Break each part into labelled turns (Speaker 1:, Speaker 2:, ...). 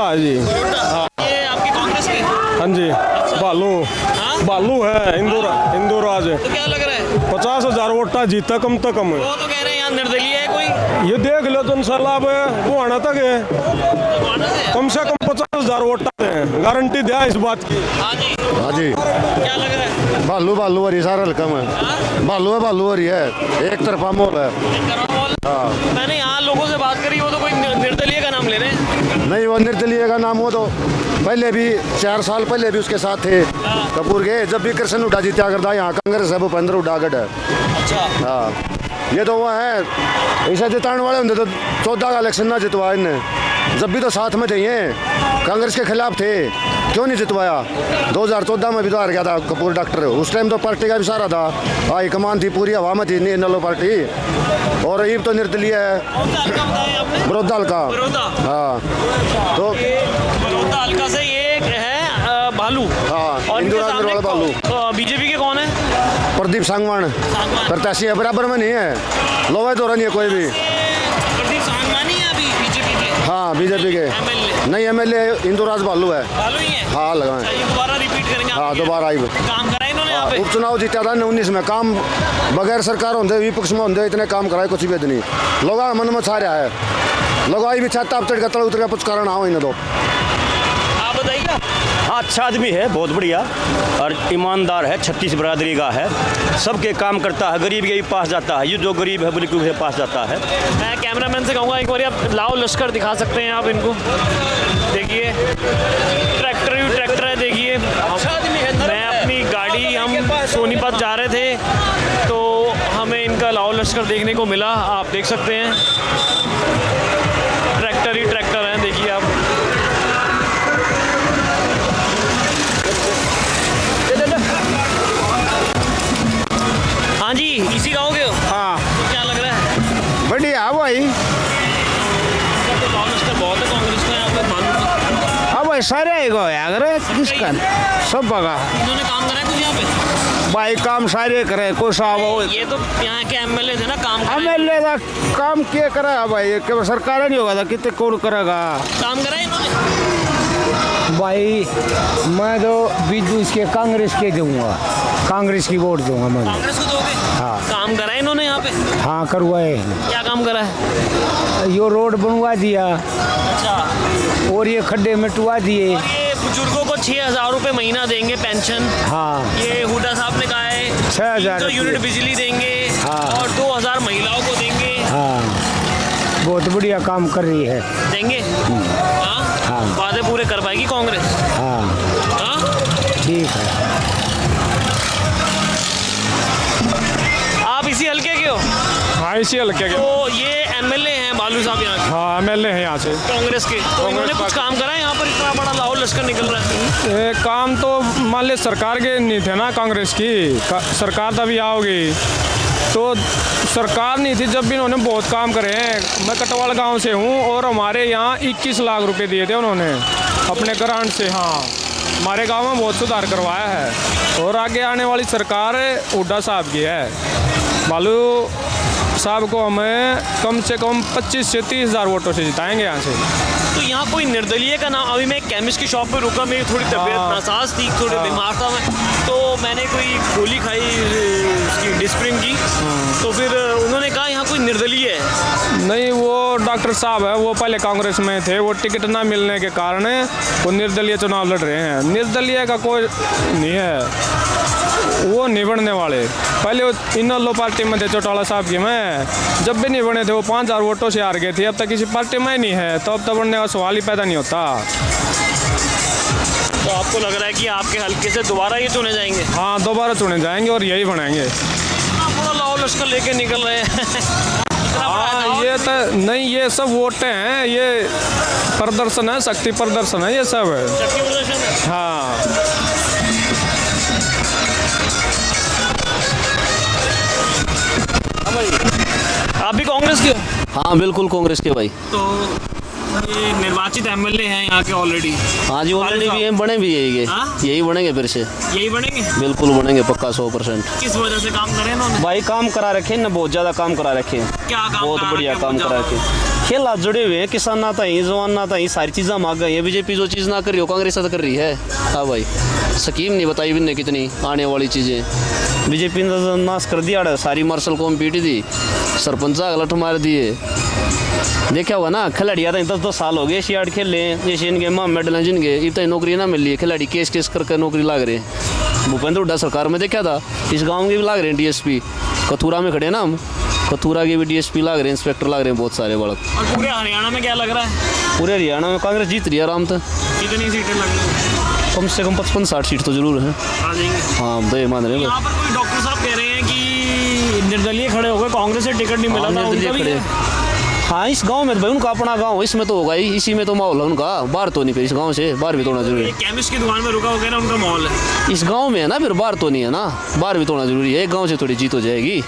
Speaker 1: बरोड़ा है जी।
Speaker 2: ये आपकी कांग्रेस की?
Speaker 1: हाँ जी। भालू भालू है इंदू राज।
Speaker 2: तो क्या लग रहा है?
Speaker 1: 50,000 वोटा जीता कम तो कम है।
Speaker 2: वो तो कह रहे हैं यहाँ निर्दलीय है कोई।
Speaker 1: ये देख लो तो इंशाल्लाह अब वो आना तक है, कम से कम 50,000 वोटा है, गारंटी दिया इस बात की।
Speaker 2: हाँ जी,
Speaker 3: हाँ जी,
Speaker 2: क्या लग रहा है?
Speaker 3: भालू भालू वाली सारा हल्का है, भालू वाली है, एक तरफा मोल है।
Speaker 2: मैंने यहाँ लोगों से बात करी, वो तो कोई निर्दलीय का नाम ले रहे हैं।
Speaker 3: नहीं, वो निर्दलीय का नाम हो तो पहले भी 4 साल पहले भी उसके साथ थे कपूर के, जब भी कृष्ण हुड्डा जीता करता यहाँ कांग्रेस है, भूपेंद्र हुड्डागढ़ है।
Speaker 2: अच्छा।
Speaker 3: हाँ, ये तो वो है ऐसा जिताने वाले होंगे तो 14 का इलेक्शन ना जितवा इनने, जब भी तो साथ में थे, ये कांग्रेस के खिलाफ थे, क्यों नहीं जितवाया? 2014 में भी तो हार गया था कपूर डॉक्टर, उस टाइम तो पार्टी का भी सारा था, हाई कमान थी पूरी हवा में थी नलो पार्टी, और ये तो निर्दलीय है बड़ौदा हल्का। हाँ, तो
Speaker 2: बड़ौदा हल्का से ये है भालू।
Speaker 3: हाँ,
Speaker 2: और
Speaker 3: इंदू राज वाला भालू।
Speaker 2: बीजेपी के कौन है?
Speaker 3: प्रदीप सांगवान प्रत्याशी है, बराबर में नहीं है, लोहे तो नहीं है कोई भी।
Speaker 2: प्रदीप सांगवानी है अभी बीजेपी के?
Speaker 3: हाँ, बीजेपी के
Speaker 2: एमएलए
Speaker 3: नहीं, एमएलए इंदू राज भालू है।
Speaker 2: भालू ही है?
Speaker 3: हाँ, लगाए।
Speaker 2: ये दोबारा रिपीट करेंगे?
Speaker 3: हाँ, दोबारा आई।
Speaker 2: काम करा इन्होंने यहाँ पे?
Speaker 3: उपचुनाव जीता था 19 में, काम बगैर सरकार होंगे विपक्ष में होंगे इतने काम कराए कुछ भी नहीं, लोग मन में छा रहा है, लोग आई भी छाता अब चढ़ उतर का कुछ कारण आओ इन तो।
Speaker 2: आप बताइए।
Speaker 4: हाँ, अच्छा आदमी है, बहुत बढ़िया और ईमानदार है, 36 बरादरी का है, सबके काम करता है, गरीब के भी पास जाता है, ये जो गरीब है बिल्कुल के पास जाता है।
Speaker 2: मैं कैमरामैन से कहूँगा एक बार आप लाओ लश्कर दिखा सकते हैं आप इनको, देखिए ट्रैक्टर ही ट्रैक्टर है, देखिए। मैं अपनी गाड़ी, हम सोनीपत जा रहे थे तो हमें इनका लाओ लश्कर देखने को मिला, आप देख सकते हैं ट्रैक्टर ही ट्रैक्टर है, देखिए आप। हाँ जी, इसी गाँव के हो?
Speaker 5: हाँ,
Speaker 2: तो क्या लग रहा है?
Speaker 5: बढ़िया भाई।
Speaker 2: तो लाओ लश्कर बहुत है कांग्रेस का यहाँ पे, मालूम।
Speaker 5: अब सारे आएगा अगर किसका सब बगा
Speaker 2: इन्होंने काम करा है कुछ यहाँ पे?
Speaker 5: भाई, काम सारे करे, कोई साहब हो
Speaker 2: ये तो यहाँ के एमएलए थे ना, काम कराए?
Speaker 5: एमएलए का काम क्या करा भाई, केवल सरकार नहीं होगा था, कितने कौन करेगा
Speaker 2: काम करा है इन्होंने?
Speaker 5: भाई? मैं तो बीजू इसके कांग्रेस के दूंगा, कांग्रेस की वोट दूंगा मैं।
Speaker 2: कांग्रेस को दोगे?
Speaker 5: हाँ।
Speaker 2: काम करा है इन्होंने यहाँ पे?
Speaker 5: हाँ, करवाए।
Speaker 2: क्या काम करा है?
Speaker 5: यो रोड बनवा दिया
Speaker 2: अच्छा।
Speaker 5: और ये खड्डे मिटवा दिए।
Speaker 2: और ये बुजुर्गों को 6,000 रुपये महीना देंगे पेंशन।
Speaker 5: हाँ,
Speaker 2: ये हुड्डा साहब ने कहा है
Speaker 5: 6,000
Speaker 2: 300 यूनिट बिजली देंगे।
Speaker 5: हाँ।
Speaker 2: और 2,000 महिलाओं को देंगे।
Speaker 5: हाँ, बहुत बढ़िया काम कर रही है।
Speaker 2: देंगे? हाँ।
Speaker 5: हाँ।
Speaker 2: वादे पूरे कर पाएगी कांग्रेस?
Speaker 5: हाँ,
Speaker 2: हाँ।
Speaker 5: ठीक है।
Speaker 2: आप इसी हल्के के हो?
Speaker 1: हाँ, इसी हल्के के।
Speaker 2: तो ये एमएलए हैं भालू साहब यहाँ के?
Speaker 1: हाँ, एमएलए है यहाँ से
Speaker 2: कांग्रेस के। तो इन्होंने कुछ काम करा है यहाँ पर? इतना बड़ा लाहौर लश्कर निकल रहा है।
Speaker 1: ये काम तो मान ली सरकार के नहीं थे ना, कांग्रेस की सरकार तभी आओगी, तो सरकार नहीं थी जब भी इन्होंने बहुत काम करे हैं। मैं कटवाल गांव से हूँ और हमारे यहाँ 21 लाख रुपए दिए थे उन्होंने अपने ग्रांट से। हाँ, हमारे गांव में बहुत सुधार करवाया है, और आगे आने वाली सरकार हुड्डा साहब की है। भालू साहब को हमें कम से कम 25 से 30,000 वोटों से जिताएंगे यहाँ से।
Speaker 2: तो यहाँ कोई निर्दलीय का नाम? अभी मैं केमिस्ट की शॉप पे रुका, मेरी थोड़ी तबीयत नासाज थी, थोड़ी बीमार था मैं, तो मैंने कोई गोली खाई उसकी डिस्प्रिन की, तो फिर उन्होंने कहा यहाँ कोई निर्दलीय है।
Speaker 1: नहीं, वो डॉक्टर साहब है, वो पहले कांग्रेस में थे, वो टिकट ना मिलने के कारण वो निर्दलीय चुनाव लड़ रहे हैं। निर्दलीय का कोई नहीं है, वो नहीं बनने वाले। पहले वो इनलो पार्टी में थे चौटाला साहब की में, जब भी नहीं बने थे वो 5,000 वोटों से हार गए थे। अब तक किसी पार्टी में नहीं है, तो अब तक बनने का सवाल ही पैदा नहीं होता।
Speaker 2: तो आपको लग रहा है कि आपके हल्के से दोबारा ये चुने जाएंगे?
Speaker 1: हाँ, दोबारा चुने जाएंगे और यही बनाएंगे।
Speaker 2: पूरा लाहौर लश्कर लेके निकल रहे हैं।
Speaker 1: हाँ, ये तो नहीं, ये सब वोटें हैं, ये प्रदर्शन है, शक्ति प्रदर्शन है, ये सब है।
Speaker 2: शक्ति प्रदर्शन है।
Speaker 1: हाँ,
Speaker 2: आप भी कांग्रेस के हो?
Speaker 6: हाँ, बिल्कुल कांग्रेस के भाई।
Speaker 2: तो ये निर्वाचित एमएलए हैं यहाँ के ऑलरेडी।
Speaker 6: हाँ जी, ऑलरेडी भी हैं, बने भी यही
Speaker 2: हाँ?
Speaker 6: यही बनेंगे फिर से,
Speaker 2: यही बनेंगे।
Speaker 6: बिल्कुल बनेंगे पक्का 100%।
Speaker 2: किस वजह से काम करें इन्होंने?
Speaker 6: भाई काम करा रखे ना, बहुत ज़्यादा काम करा रखे हैं,
Speaker 2: क्या काम
Speaker 6: बहुत
Speaker 2: करा
Speaker 6: बढ़िया
Speaker 2: रखे
Speaker 6: काम
Speaker 2: हैं?
Speaker 6: करा रखे। खेला जुड़े हुए हैं, किसान ना था, जवान ना था, सारी चीज़ें मांग गई है। बीजेपी जो चीज़ ना कर रही हो कांग्रेस तो कर रही है। हाँ भाई, स्कीम नहीं बताई इनने कितनी आने वाली चीज़ें। बीजेपी ने नाश कर दिया, सारी मार्शल कौम पीट दी, सरपंच गलत मार दिए। देखा हुआ ना, खिलाड़ी आता है 10-10 साल हो गए एशियाड खेल रहे हैं, एशियन गेम में मेडल जिनके अब तक नौकरी ना मिल रही है। खिलाड़ी केस केस करके नौकरी लाग रहे हैं। भूपेंद्र हुड्डा सरकार में देखा था, इस गांव के भी लाग रहे हैं डीएसपी। कथूरा में खड़े हैं ना हम, कथूरा के भी डीएसपी लाग रहे हैं, इंस्पेक्टर लाग रहे हैं, बहुत सारे बड़क।
Speaker 2: और पूरे हरियाणा में क्या लग रहा है?
Speaker 6: पूरे हरियाणा में कांग्रेस जीत रही है आराम से।
Speaker 2: कितनी सीटें लग रही हैं?
Speaker 6: कम से कम 55-60 सीट तो जरूर है।
Speaker 2: आ जाएंगे।
Speaker 6: हाँ, हम तो ये मान रहे हैं।
Speaker 2: यहाँ पर कोई डॉक्टर साहब कह रहे हैं कि निर्दलीय खड़े हो गए, कांग्रेस से टिकट नहीं मिला था, उनका भी
Speaker 6: खड़े।
Speaker 2: है।
Speaker 6: हाँ, इस गांव में तो भाई उनका अपना गांव, इसमें तो होगा ही, इसी में तो माहौल है उनका। बाहर तो नहीं, फिर इस गांव से बाहर भी तोड़ना जरूरी
Speaker 2: ये
Speaker 6: है।
Speaker 2: केमिस्ट की दुकान में रुका हो गया ना, उनका माहौल है।
Speaker 6: इस गांव में है ना, फिर बाहर तो नहीं है ना, बाहर भी तोड़ना जरूरी है। एक गांव से थोड़ी जीत हो जाएगी।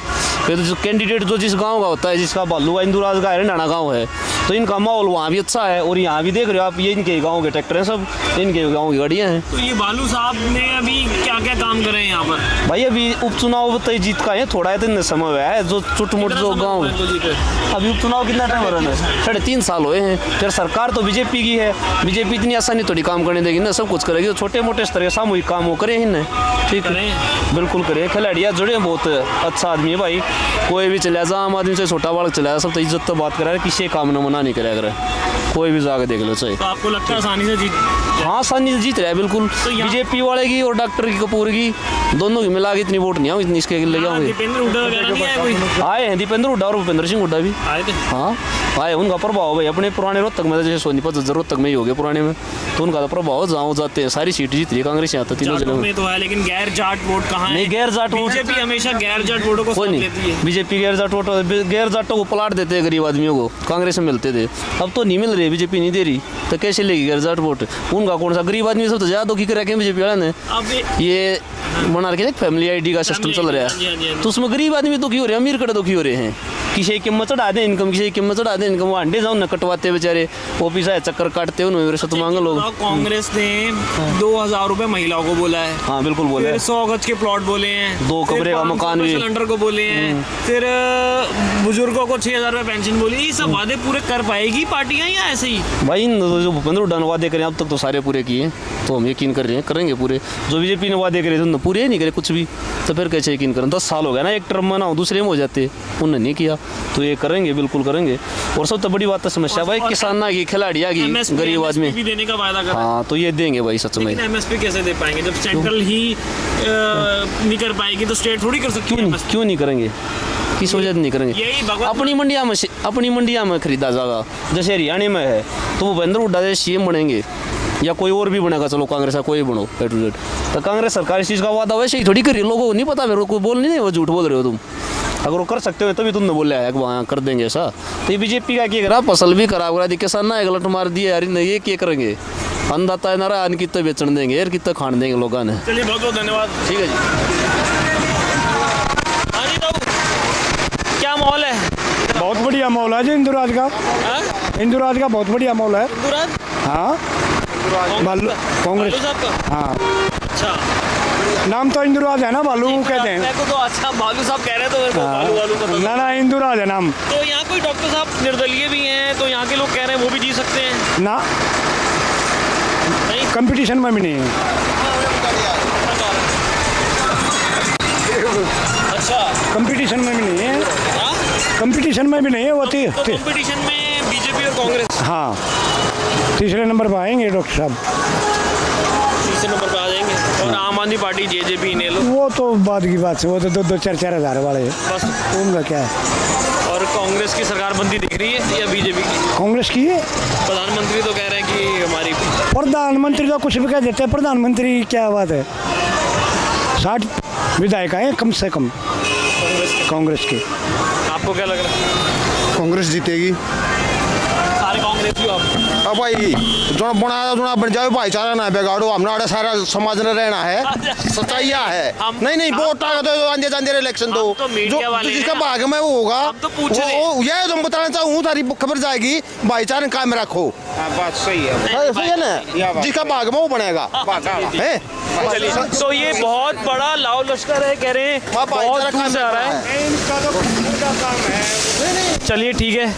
Speaker 6: फिर तो जो कैंडिडेट जो जिस गांव का होता है, जिसका बालूवा इंदुराज का हरियाणा गांव है, तो इनका माहौल वहाँ भी अच्छा है। और यहाँ भी देख रहे हो आप, ये इनके गाँव के ट्रैक्टर हैं, सब इनके गाँव की गाड़ियाँ हैं।
Speaker 2: तो ये बालू साहब ने अभी क्या क्या काम करे हैं यहाँ पर?
Speaker 6: भाई अभी उपचुनाव तय जीत का है, थोड़ा है तो समय हुआ है। जो छोटे-मोटे जो गाँव, अभी उपचुनाव कितना टाइम हो रहा है? 3.5 साल हुए हैं। फिर सरकार तो बीजेपी की है, बीजेपी इतनी आसानी थोड़ी काम करने देगी ना, सब कुछ करेगी। छोटे मोटे स्तर के सामूहिक काम वो करें ही ना, ठीक है, बिल्कुल करें। खिलाड़ियाँ जुड़े, बहुत अच्छा आदमी है भाई। कोई भी चला जा, आम आदमी से छोटा बालक चलाया, सब तो इज्जत तो बात करा है, किसी काम न मना नहीं करेगा। कोई भी जाकर देख लो चाहिए।
Speaker 2: तो आपको लगता है आसानी से जीत?
Speaker 6: हाँ, आसानी से जीत रहा है बिल्कुल। बीजेपी वाले की और डॉक्टर की, कपूर की, दोनों की मिला के इतनी वोट नहीं आओ, इतनी इसके ले जाओगे।
Speaker 2: दीपेंद्र हुड्डा वगैरह नहीं आए कोई?
Speaker 6: आए हैं दीपेंद्र हुड्डा और भूपेंद्र सिंह हुड्डा भी
Speaker 2: आए थे।
Speaker 6: हाँ आए, उनका प्रभाव भाई अपने पुराने रोहतक में, जैसे सोनीपत जरूरत तक में ही हो गया पुराने में, तो उनका तो प्रभाव जहाँ जाते हैं सारी सीट जीत रही है कांग्रेस यहाँ तक तीनों जिलों में।
Speaker 2: तो है, लेकिन गैर जाट वोट कहाँ है?
Speaker 6: नहीं, गैर जाट वोट
Speaker 2: बीजेपी हमेशा गैर जाट वोटों को
Speaker 6: कोई
Speaker 2: साथ
Speaker 6: नहीं।
Speaker 2: लेती है।
Speaker 6: बीजेपी गैर जाटों को पलाट देते हैं, गरीब आदमियों को कांग्रेस में मिलते थे, अब तो नहीं मिल रहे, बीजेपी नहीं दे रही, तो कैसे लेगी गैर जाट वोट? उनका कौन सा गरीब आदमी सब तो ज्यादा दुखी कर रखे हैं बीजेपी वाले ने।
Speaker 2: अब
Speaker 6: ये बना रखे फैमिली आईडी का सिस्टम चल रहा है, तो उसमें गरीब आदमी दुखी हो रहे हैं, अमीर कड़े दुखी हो रहे हैं। किसी की कीमत चढ़ा दें इनकम, किसी की कीमत चढ़ा दें इनकम, वो अंडे जाओ न कटवाते बेचारे, ऑफिस आए चक्कर काटते हैं, उन्होंने सत मांगे लोग।
Speaker 2: कांग्रेस ने 2000 रुपए महिलाओं को बोला है।
Speaker 6: हाँ बिल्कुल बोले।
Speaker 2: फिर 100 गज के प्लॉट बोले हैं,
Speaker 6: 2 कमरे का मकान भी,
Speaker 2: सिलेंडर को बोले हैं, फिर बुजुर्गों को 6000 रुपए पेंशन बोली। ये सब वादे पूरे कर पाएगी पार्टियां या ऐसे ही?
Speaker 6: भाई जो भूपेंद्र हुड्डा ने वादे करे अब तक तो सारे पूरे किए, तो हम यकीन कर रहे हैं करेंगे पूरे। जो बीजेपी ने वादे करे तो पूरे ही नहीं करे कुछ भी, तो फिर कैसे यकीन करें? 10 साल हो गया ना, एक टर्म में ना दूसरे में हो जाते, उन्होंने नहीं किया, तो ये करेंगे, बिल्कुल करेंगे। और सब तो बड़ी बात है समस्या भाई किसाना की, खिलाड़िया की, गरीब आदमी
Speaker 2: भी देने का वादा कर।
Speaker 6: हाँ, तो ये देंगे भाई सच में।
Speaker 2: एमएसपी कैसे दे पाएंगे जब सेंट्रल ही नहीं कर पाएगी, तो स्टेट थोड़ी कर सकती है?
Speaker 6: क्यों नहीं करेंगे? किस वजह से नहीं करेंगे?
Speaker 2: यही भगवान
Speaker 6: अपनी मंडिया में खरीदा जाएगा। जैसे हरियाणा में है तो भूपेंद्र हुड्डा जैसे सीएम बनेंगे या कोई और भी बनेगा, चलो कांग्रेस का कोई बनो A to Z, तो कांग्रेस सरकार इस चीज़ का वादा वैसे ही थोड़ी करी, लोगों को नहीं पता, मेरे को बोल नहीं, वो झूठ बोल रहे हो तुम। अगर वो कर सकते हो तभी तुमने बोला है कि वहाँ कर देंगे ऐसा। तो ये बीजेपी का क्या करा, फसल भी खराब करा दी, किसान ना गलत मार दिया यार, ये क्या करेंगे? अन्नदाता है नारा, अन्न कितना बेचने देंगे यार, कितना खाने देंगे लोगों ने।
Speaker 2: चलिए बहुत बहुत धन्यवाद।
Speaker 6: ठीक है जी।
Speaker 2: हाँ जी, तो क्या माहौल है?
Speaker 7: बहुत बढ़िया माहौल है जी इंदुराज का। इंदुराज का बहुत बढ़िया माहौल है।
Speaker 2: इंदुराज?
Speaker 7: हाँ, कांग्रेस।
Speaker 2: साहब का?
Speaker 7: हाँ,
Speaker 2: अच्छा,
Speaker 7: नाम तो इंदुराज है ना, बालू कहते हैं।
Speaker 2: मेरे को तो अच्छा बालू साहब कह रहे थे, मेरे को बालू वालू पता
Speaker 7: ना ना, इंदुराज है नाम।
Speaker 2: तो यहाँ कोई डॉक्टर साहब निर्दलीय भी हैं, तो यहाँ के लोग कह रहे हैं वो भी जी सकते हैं?
Speaker 7: ना,
Speaker 2: नहीं,
Speaker 7: कंपटीशन में भी नहीं है।
Speaker 2: अच्छा,
Speaker 7: कंपटीशन में भी नहीं है,
Speaker 2: हाँ?
Speaker 7: कंपटीशन में भी नहीं है वो थी।
Speaker 2: तो कंपटीशन में बीजेपी और कांग्रेस
Speaker 7: हाँ, तीसरे नंबर पर आएंगे डॉक्टर साहब,
Speaker 2: तीसरे नंबर पर आ जाएंगे। और आम आदमी पार्टी जेजेपी ने लो,
Speaker 7: वो तो बाद की बात है, वो तो 2-4 हज़ार वाले हैं,
Speaker 2: बस।
Speaker 7: उनका क्या है?
Speaker 2: और कांग्रेस की सरकार बनती दिख रही है या बीजेपी की?
Speaker 7: कांग्रेस की है।
Speaker 2: प्रधानमंत्री तो कह रहे हैं कि हमारी।
Speaker 7: प्रधानमंत्री तो कुछ भी कह देते हैं, प्रधानमंत्री क्या बात है? 60 विधायक हैं कम से कम कांग्रेस के।
Speaker 2: आपको क्या लग रहा है?
Speaker 3: कांग्रेस जीतेगी।
Speaker 2: सारे कांग्रेस की आप?
Speaker 3: अब भाई जो बना बन जाए भाईचारा ना बिगाड़ो हमने सारा समाज ने रहना है सच्चाई है नहीं वोट आंधे जांधे इलेक्शन दो
Speaker 2: तो मीडिया वाले
Speaker 3: जिसका भाग में वो होगा
Speaker 2: हम तो पूछ रहे हैं।
Speaker 3: ये तुम बताना चाहूँ तारी खबर जाएगी भाईचारा कायम रखो
Speaker 5: बात सही है।
Speaker 3: सही है ना जिसका भाग में वो बनेगा है
Speaker 2: चलिए, तो ये बहुत बड़ा लाओ लश्कर है, कह रहे हैं बहुत दूर से आ रहा है। चलिए ठीक है।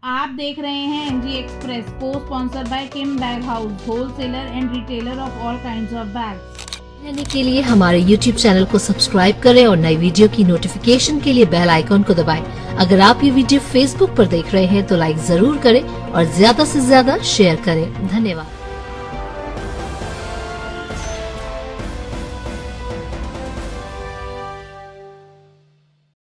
Speaker 8: आप देख रहे हैं एनजी एक्सप्रेस को sponsor by Kim bag house, wholesaler and retailer of all kinds of bags.
Speaker 9: रहने के लिए हमारे YouTube चैनल को सब्सक्राइब करें और नई वीडियो की नोटिफिकेशन के लिए बेल आइकॉन को दबाएं। अगर आप ये वीडियो Facebook पर देख रहे हैं तो लाइक जरूर करें और ज्यादा से ज्यादा शेयर करें। धन्यवाद।